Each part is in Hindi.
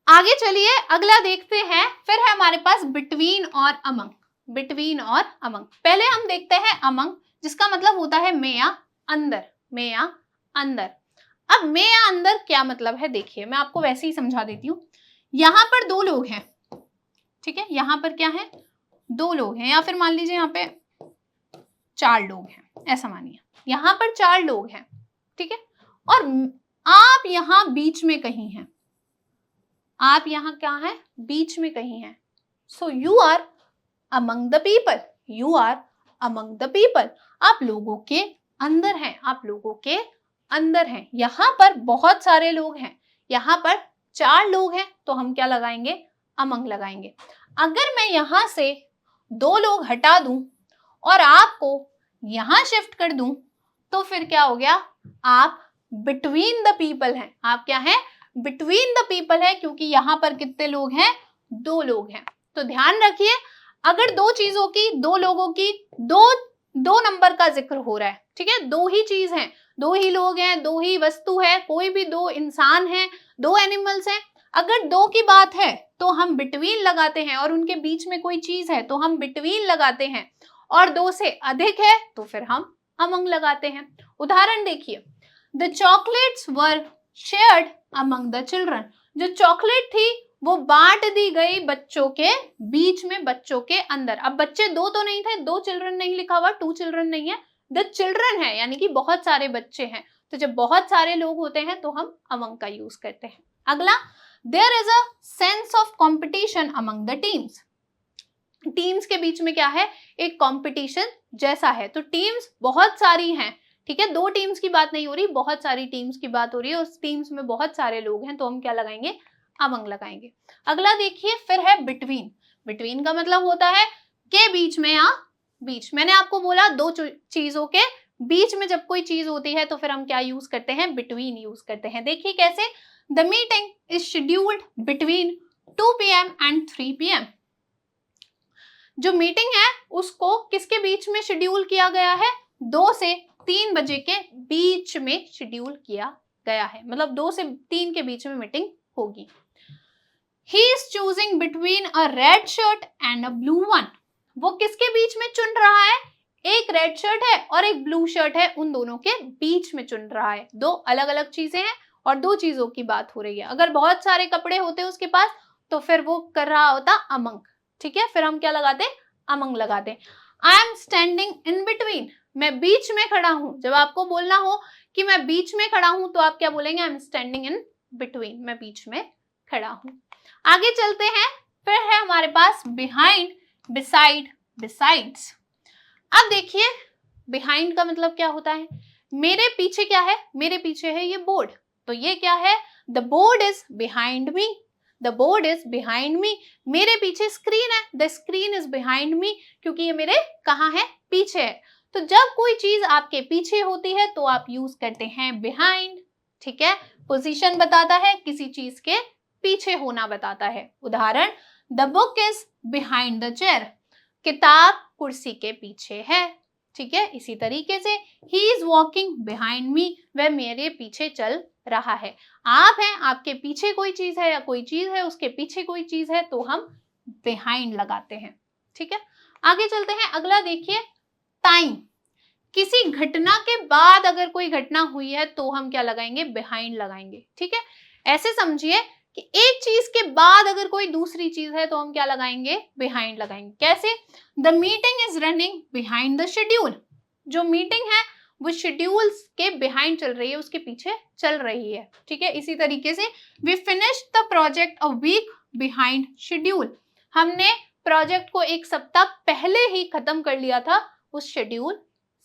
आगे चलिए अगला देखते हैं। फिर है हमारे पास बिटवीन और अमंग। बिटवीन और अमंग, पहले हम देखते हैं अमंग, जिसका मतलब होता है में या अंदर, में या अंदर। अब में या अंदर क्या मतलब है देखिए, मैं आपको वैसे ही समझा देती हूँ। यहां पर दो लोग हैं, ठीक है, यहां पर क्या है, दो लोग हैं, या फिर मान लीजिए यहाँ पे चार लोग हैं, ऐसा मानिए यहां पर चार लोग हैं, ठीक है, और आप यहां बीच में कहीं हैं, आप यहां क्या है, बीच में कहीं हैं। So you are among the people, you are among the people, आप लोगों के अंदर हैं, आप लोगों के अंदर हैं। यहां पर बहुत सारे लोग हैं, यहां पर चार लोग हैं, तो हम क्या लगाएंगे, अमंग लगाएंगे। अगर मैं यहां से दो लोग हटा दूं और आपको यहां शिफ्ट कर दूं, तो फिर क्या हो गया, आप बिटवीन द पीपल हैं, आप क्या हैं, बिटवीन द पीपल है, क्योंकि यहां पर कितने लोग हैं, दो लोग हैं। तो ध्यान रखिए, अगर दो चीजों की, दो लोगों की, दो नंबर का जिक्र हो रहा है, ठीक है, दो ही चीज हैं, दो ही लोग हैं, दो ही वस्तु है, कोई भी दो इंसान है, दो एनिमल्स हैं, अगर दो की बात है तो हम बिटवीन लगाते हैं, और उनके बीच में कोई चीज है तो हम बिटवीन लगाते हैं, और दो से अधिक है तो फिर हम अमंग लगाते हैं। उदाहरण देखिए, the chocolates were shared among the children, जो चॉकलेट थी वो बांट दी गई बच्चों के बीच में, बच्चों के अंदर। अब बच्चे दो तो नहीं थे, दो चिल्ड्रन नहीं लिखा हुआ, टू चिल्ड्रन नहीं है, द चिल्ड्रन है, यानी कि बहुत सारे बच्चे हैं। तो जब बहुत सारे लोग होते हैं तो हम अमंग का यूज करते हैं। अगला, there is a sense of competition among the teams, teams के बीच में क्या है, एक कंपटीशन जैसा है। तो टीम्स बहुत सारी हैं, ठीक है, दो टीम्स की बात नहीं हो रही, बहुत सारी टीम्स की बात हो रही है, उस टीम्स में बहुत सारे लोग हैं, तो हम क्या लगाएंगे, अमंग लगाएंगे। अगला देखिए, फिर है बिटवीन। बिटवीन का मतलब होता है के बीच में या बीच। मैंने आपको बोला दो चीजों के बीच में जब कोई चीज होती है तो फिर हम क्या यूज करते हैं, बिटवीन यूज करते हैं। देखिए कैसे, the meeting is scheduled between 2 PM and 3 PM। जो मीटिंग है उसको किसके बीच में शेड्यूल किया गया है, 2 से 3 बजे के बीच में शेड्यूल किया गया है, मतलब 2 से 3 के बीच में मीटिंग होगी। He is choosing between a red shirt and a blue one. वो किसके बीच में चुन रहा है, एक रेड शर्ट है और एक ब्लू शर्ट है, उन दोनों के बीच में चुन रहा है। दो अलग अलग चीजें हैं और दो चीजों की बात हो रही है। अगर बहुत सारे कपड़े होते उसके पास तो फिर वो कर रहा होता अमंग, ठीक है, फिर हम क्या लगाते, अमंग लगाते। I am standing in between, मैं बीच में खड़ा हूं। जब आपको बोलना हो कि मैं बीच में खड़ा हूं तो आप क्या बोलेंगे, I am standing in between, मैं बीच में खड़ा हूं। आगे चलते हैं, फिर है हमारे पास बिहाइंड, बिसाइड, बिसाइड्स। अब देखिए बिहाइंड का मतलब क्या होता है, मेरे पीछे क्या है, मेरे पीछे है ये बोर्ड, तो ये क्या है, the board is behind me, the board is behind me. मेरे पीछे स्क्रीन है, the screen is behind me, क्योंकि ये मेरे कहाँ है, पीछे है। तो जब कोई चीज आपके पीछे होती है तो आप यूज करते हैं बिहाइंड, ठीक है, पोजीशन बताता है, किसी चीज के पीछे होना बताता है। उदाहरण, the book is behind the chair, किताब कुर्सी के पीछे है, ठीक है। इसी तरीके से he is walking behind me, वह मेरे पीछे चल रहा है। आप हैं, आपके पीछे कोई चीज है या कोई चीज है उसके पीछे कोई चीज है तो हम बिहाइंड लगाते हैं, ठीक है। आगे चलते हैं, अगला देखिए टाइम। किसी घटना के बाद अगर कोई घटना हुई है तो हम क्या लगाएंगे, बिहाइंड लगाएंगे, ठीक है। ऐसे समझिए कि एक चीज के बाद अगर कोई दूसरी चीज है तो हम क्या लगाएंगे, बिहाइंड लगाएंगे। कैसे, the meeting is running behind the schedule, जो मीटिंग है वो शेड्यूल के बिहाइंड चल रही है, उसके पीछे चल रही है, ठीक है। इसी तरीके से we finished the project a week behind schedule, हमने प्रोजेक्ट को एक सप्ताह पहले ही खत्म कर लिया था उस शेड्यूल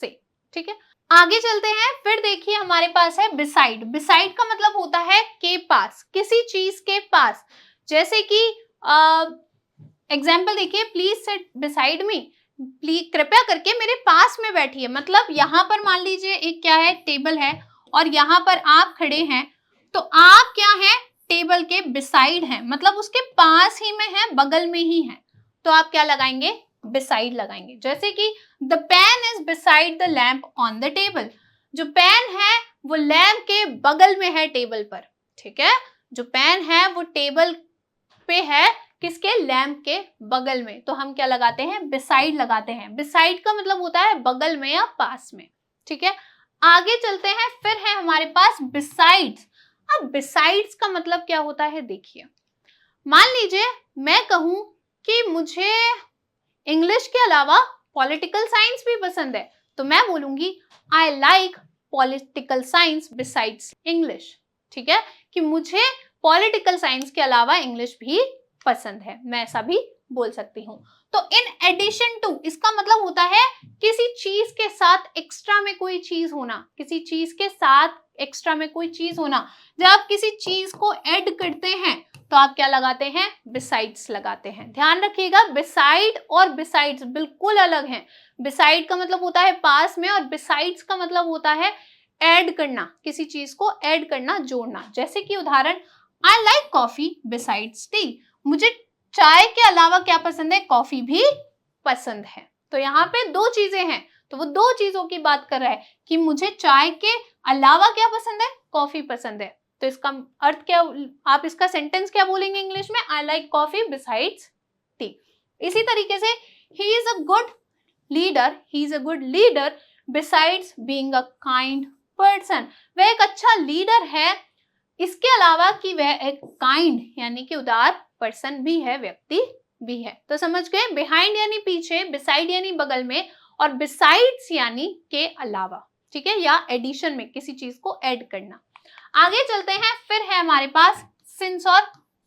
से, ठीक है। आगे चलते हैं, फिर देखिए हमारे पास है बिसाइड। बिसाइड का मतलब होता है के पास, किसी चीज के पास। जैसे कि एग्जाम्पल देखिए, please sit beside me, please कृपया करके मेरे पास में बैठिए। मतलब यहाँ पर मान लीजिए एक क्या है, टेबल है और यहाँ पर आप खड़े हैं, तो आप क्या है, टेबल के बिसाइड हैं, मतलब उसके पास ही में है, बगल में ही है, तो आप क्या लगाएंगे, बिसाइड लगाएंगे। जैसे कि the pen is beside the lamp on the table, जो पेन है वो लैम्प के बगल में है टेबल पर, ठीक है। जो पेन है वो टेबल पे है, किसके, लैंप के बगल में, तो हम क्या लगाते हैं, बिसाइड लगाते हैं। बिसाइड का मतलब होता है बगल में या पास में, ठीक है। आगे चलते हैं, फिर है हमारे पास बिसाइड्स। अब बिसाइड्स का मतलब क्या होता है, देखिए मान लीजिए मैं कहूं कि मुझे इंग्लिश के अलावा पॉलिटिकल साइंस भी पसंद है, तो मैं बोलूंगी I like political science besides English, ठीक है, कि मुझे पॉलिटिकल साइंस के अलावा इंग्लिश भी पसंद है, मैं ऐसा भी बोल सकती हूँ। तो इन एडिशन टू, इसका मतलब होता है किसी चीज के साथ एक्स्ट्रा में कोई चीज होना, किसी चीज के साथ एक्स्ट्रा में कोई चीज होना। जब आप किसी चीज को ऐड करते हैं तो आप क्या लगाते हैं, बिसाइड्स लगाते हैं। ध्यान रखिएगा, बिसाइड और बिसाइड्स बिल्कुल अलग हैं। बिसाइड का मतलब होता है पास में, और बिसाइड्स का मतलब होता है ऐड करना, किसी चीज को ऐड करना, जोड़ना। जैसे कि उदाहरण, I like coffee besides T, मुझे चाय के अलावा क्या पसंद है, कॉफी भी पसंद है। तो यहाँ पे दो चीजें हैं, तो वो दो चीजों की बात कर रहा है कि मुझे चाय के अलावा क्या पसंद है, कॉफी पसंद है। तो इसका अर्थ क्या, आप इसका सेंटेंस क्या बोलेंगे इंग्लिश में, I like coffee besides T. इसी तरीके से he is a good leader, he is a good leader besides being a kind person, वह एक अच्छा लीडर है इसके अलावा कि वह एक काइंड यानी कि उदार पर्सन भी है, व्यक्ति भी है। तो समझ गए, बिहाइंड यानी पीछे, बिसाइड यानी बगल में, और बिसाइड्स यानी के अलावा, ठीक है, या एडिशन में किसी चीज को ऐड करना। आगे चलते हैं, फिर है हमारे पास सिंस और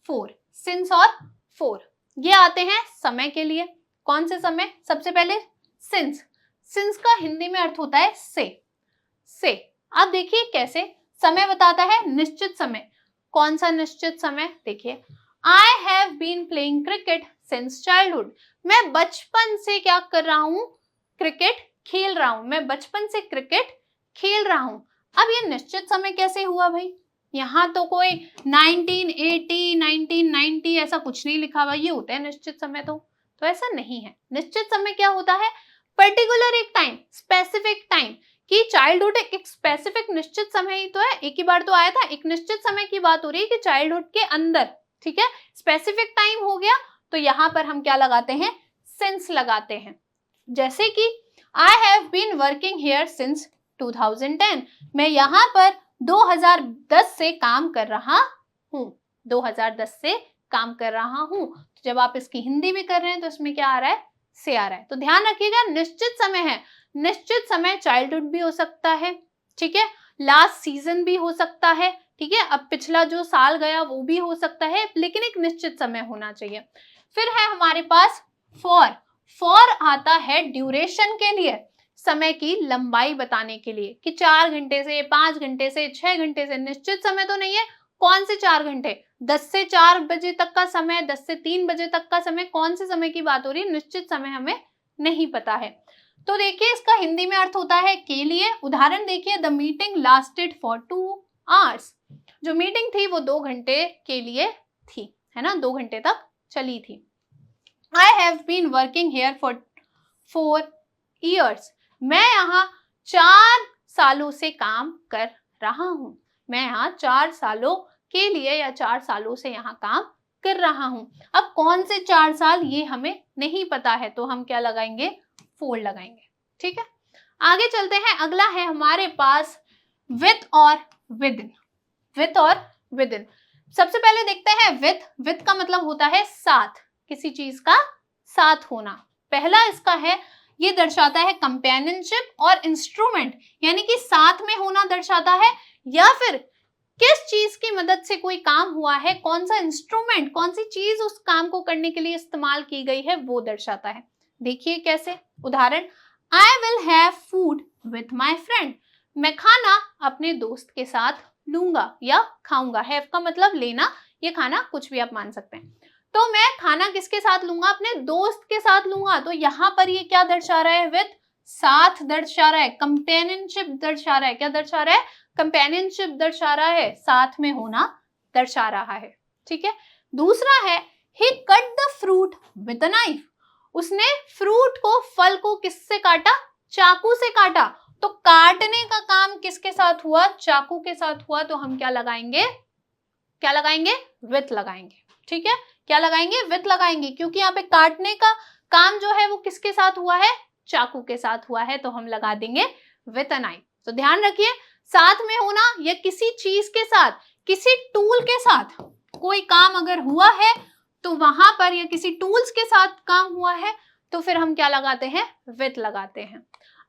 फोर। सिंस और फोर ये आते हैं समय के लिए। कौन से समय, सबसे पहले सिंस। सिंस का हिंदी में अर्थ होता है से। अब देखिए कैसे, समय बताता है निश्चित समय। कौन सा निश्चित समय, देखिए I have been playing cricket since childhood, मैं बचपन से क्या कर रहा हूं, क्रिकेट खेल रहा हूं, मैं बचपन से क्रिकेट खेल रहा हूं। अब ये निश्चित समय कैसे हुआ भाई, यहाँ तो कोई 1980 1990 ऐसा कुछ नहीं लिखा हुआ, ये होता है निश्चित समय। तो ऐसा नहीं है। निश्चित समय क्या होता है, पर्टिकुलर एक टाइम, स्पेसिफिक टाइम, कि चाइल्डहुड एक स्पेसिफिक निश्चित समय ही तो है, एक ही बार तो आया था। एक निश्चित समय की बात हो रही है कि चाइल्डहुड के अंदर, ठीक है, स्पेसिफिक टाइम हो गया, तो यहां पर हम क्या लगाते हैं, सिंस लगाते हैं। जैसे कि I have been working here since 2010, मैं यहाँ पर 2010 से काम कर रहा हूँ, 2010 से काम कर रहा हूँ। तो जब आप इसकी हिंदी भी कर रहे हैं तो इसमें क्या आ रहा है, से आ रहा है। तो ध्यान रखिएगा, निश्चित समय है, निश्चित समय चाइल्डहुड भी हो सकता है, ठीक है, लास्ट सीजन भी हो सकता है, ठीक है, अब पिछला जो साल गया वो भी हो सकता है, लेकिन एक निश्चित समय होना चाहिए। फिर है हमारे पास फॉर। फॉर आता है ड्यूरेशन के लिए, समय की लंबाई बताने के लिए, कि 4 घंटे से, 5 घंटे से, 6 घंटे से। निश्चित समय तो नहीं है, कौन से 4 घंटे, 10 से 4 बजे तक का समय, 10 से 3 बजे तक का समय, कौन से समय की बात हो रही है, निश्चित समय हमें नहीं पता है। तो देखिए इसका हिंदी में अर्थ होता है के लिए। उदाहरण देखिए, the meeting lasted for 2 hours, जो मीटिंग थी वो 2 घंटे के लिए थी, है ना, 2 घंटे तक चली थी। I have been working here for 4 years, मैं यहाँ 4 सालों से काम कर रहा हूँ, मैं यहाँ 4 सालों के लिए या 4 सालों से यहाँ काम कर रहा हूँ। अब कौन से 4 साल ये हमें नहीं पता है, तो हम क्या लगाएंगे, फोर लगाएंगे, ठीक है। आगे चलते हैं, अगला है हमारे पास विथ और विद इन। विथ और विद इन, सबसे पहले देखते हैं विथ। विथ का मतलब होता है साथ, किसी चीज का साथ होना। पहला इसका है, ये दर्शाता है कंपेनियनशिप और इंस्ट्रूमेंट, यानी कि साथ में होना दर्शाता है, या फिर किस चीज की मदद से कोई काम हुआ है, कौन सा इंस्ट्रूमेंट, कौन सी चीज उस काम को करने के लिए इस्तेमाल की गई है, वो दर्शाता है। देखिए कैसे, उदाहरण, I will have food with my friend, मैं खाना अपने दोस्त के साथ लूंगा या खाऊंगा। हैव का मतलब लेना, ये खाना कुछ भी आप मान सकते हैं। तो मैं खाना किसके साथ लूंगा, अपने दोस्त के साथ लूंगा। तो यहाँ पर ये क्या दर्शा रहा है, विथ, साथ दर्शा रहा है, कंपेनियनशिप दर्शा रहा है। क्या दर्शा रहा है, कंपेनियनशिप दर्शा रहा है, साथ में होना दर्शा रहा है, ठीक है। दूसरा है, he cut the fruit with a knife, उसने फ्रूट को, फल को किससे काटा, चाकू से काटा। तो काटने का काम किसके साथ हुआ, चाकू के साथ हुआ, तो हम क्या लगाएंगे, क्या लगाएंगे, विथ लगाएंगे। ठीक है, क्या लगाएंगे, विथ लगाएंगे, क्योंकि यहाँ पे काटने का काम जो है वो किसके साथ हुआ है, चाकू के साथ हुआ है, तो हम लगा देंगे विथ अ नाइफ। तो ध्यान रखिए, साथ में होना या किसी चीज के साथ, किसी टूल के साथ कोई काम अगर हुआ है तो वहां पर, या किसी टूल्स के साथ काम हुआ है तो फिर हम क्या लगाते हैं, विथ लगाते हैं।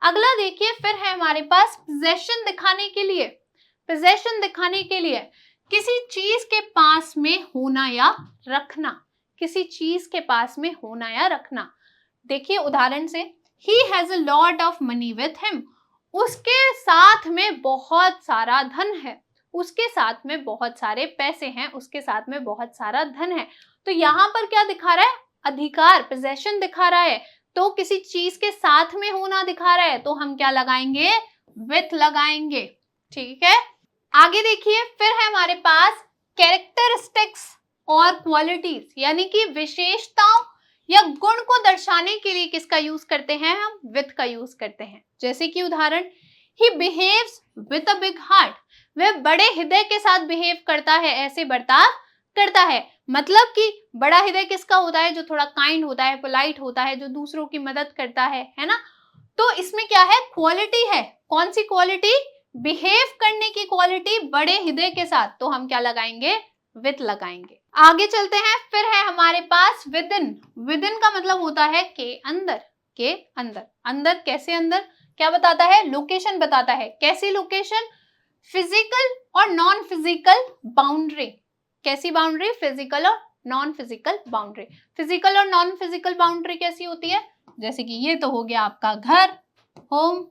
अगला देखिए, फिर है हमारे पास पोजेशन दिखाने के लिए। पोजेशन दिखाने के लिए किसी चीज के पास में होना या रखना, किसी चीज के पास में होना या रखना। देखिए उदाहरण से, he has a lot of money with him, उसके साथ में बहुत सारा धन है, उसके साथ में बहुत सारे पैसे हैं, उसके साथ में बहुत सारा धन है। तो यहाँ पर क्या दिखा रहा है, अधिकार, पोजेशन दिखा रहा है, तो किसी चीज के साथ में होना दिखा रहा है, तो हम क्या लगाएंगे, विथ लगाएंगे। ठीक है, आगे देखिए, फिर है हमारे पास कैरेक्टरिस्टिक्स और क्वालिटीज, यानी कि विशेषताओं या गुण को दर्शाने के लिए किसका यूज करते हैं, हम विथ का यूज करते हैं। जैसे कि उदाहरण, he behaves with a big heart, वह बड़े हृदय के साथ बिहेव करता है, ऐसे बर्ताव करता है। मतलब कि बड़ा हृदय किसका होता है, जो थोड़ा काइंड होता है, पोलाइट होता है, जो दूसरों की मदद करता है ना। तो इसमें क्या है, क्वालिटी है, कौन सी क्वालिटी, बिहेव करने की क्वालिटी बड़े हृदय के साथ, तो हम क्या लगाएंगे, विथ लगाएंगे। आगे चलते हैं, फिर है हमारे पास विद इन। विद इन का मतलब होता है के अंदर, के अंदर। अंदर कैसे अंदर, क्या बताता है, लोकेशन बताता है। कैसी लोकेशन, फिजिकल और नॉन फिजिकल बाउंड्री। कैसी बाउंड्री, फिजिकल और नॉन फिजिकल बाउंड्री। फिजिकल और नॉन फिजिकल बाउंड्री कैसी होती है, जैसे कि ये तो हो गया आपका घर, होम,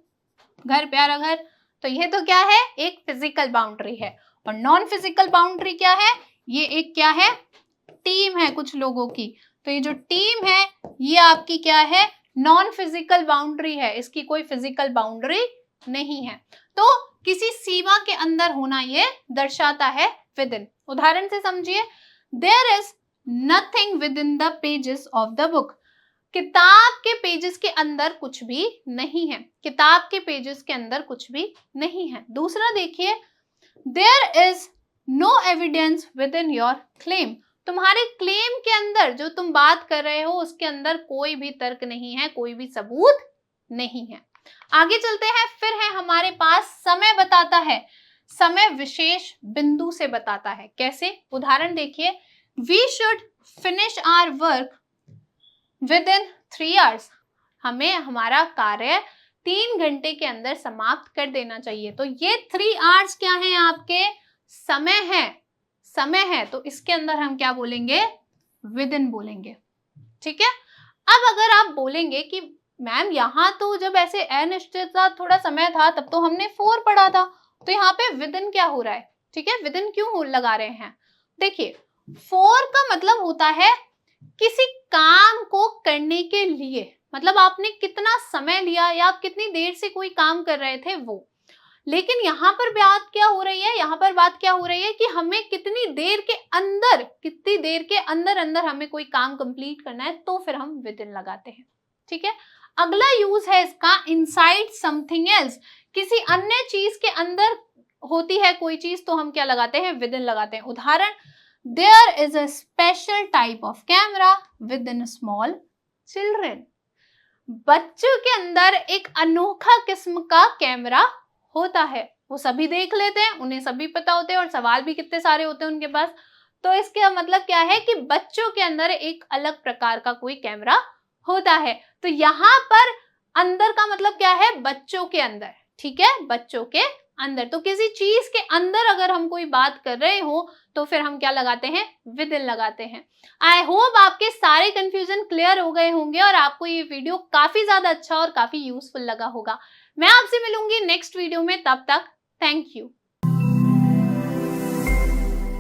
घर, प्यारा घर, तो ये तो क्या है, एक फिजिकल बाउंड्री है। और नॉन फिजिकल बाउंड्री क्या है, ये एक क्या है, टीम है कुछ लोगों की, तो ये जो टीम है ये आपकी क्या है, नॉन फिजिकल बाउंड्री है, इसकी कोई फिजिकल बाउंड्री नहीं है। तो किसी सीमा के अंदर होना ये दर्शाता है विद इन। उदाहरण से समझिए, there is nothing within the pages of the book, किताब के पेजेस के अंदर कुछ भी नहीं है, किताब के पेजेस के अंदर कुछ भी नहीं है। दूसरा देखिए, there is no evidence within your claim, तुम्हारे क्लेम के अंदर जो तुम बात कर रहे हो उसके अंदर कोई भी तर्क नहीं है, कोई भी सबूत नहीं है। आगे चलते हैं, फिर है हमारे पास समय बताता है। समय विशेष बिंदु से बताता है, कैसे, उदाहरण देखिए, we should finish our work within 3 hours, हमें हमारा कार्य 3 घंटे के अंदर समाप्त कर देना चाहिए। तो ये 3 आवर्स क्या है, आपके समय है, समय है, तो इसके अंदर हम क्या बोलेंगे, विद इन बोलेंगे। ठीक है, अब अगर आप बोलेंगे कि मैम यहाँ तो जब ऐसे अनिश्चित थोड़ा समय था तब तो हमने 4 पढ़ा था, तो यहाँ पे विद इन क्या हो रहा है, ठीक है, विद इन क्यों लगा रहे हैं। देखिए 4 का मतलब होता है किसी काम को करने के लिए, मतलब आपने कितना समय लिया या आप कितनी देर से कोई काम कर रहे थे वो। लेकिन यहाँ पर बात क्या हो रही है, यहाँ पर बात क्या हो रही है कि हमें कितनी देर के अंदर अंदर हमें कोई काम कंप्लीट करना है, तो फिर हम विद इन लगाते हैं। ठीक है, अगला यूज है इसका इनसाइड समथिंग एल्स, किसी अन्य चीज के अंदर होती है कोई चीज, तो हम क्या लगाते हैं, विद इन लगाते हैं। उदाहरण, there is a special type of camera within small children, बच्चों के अंदर एक अनोखा किस्म का कैमरा होता है, वो सभी देख लेते हैं, उन्हें सभी पता होते हैं और सवाल भी कितने सारे होते हैं उनके पास। तो इसका मतलब क्या है कि बच्चों के अंदर एक अलग प्रकार का कोई कैमरा होता है। तो यहाँ पर अंदर का मतलब क्या है, बच्चों के अंदर। ठीक है, बच्चों के अंदर, तो किसी चीज के अंदर अगर हम कोई बात कर रहे हो तो फिर हम क्या लगाते हैं, विद इन लगाते हैं। आई होप आपके सारे कंफ्यूजन क्लियर हो गए होंगे और आपको ये वीडियो काफी ज्यादा अच्छा और काफी यूजफुल लगा होगा। मैं आपसे मिलूंगी नेक्स्ट वीडियो में, तब तक थैंक यू।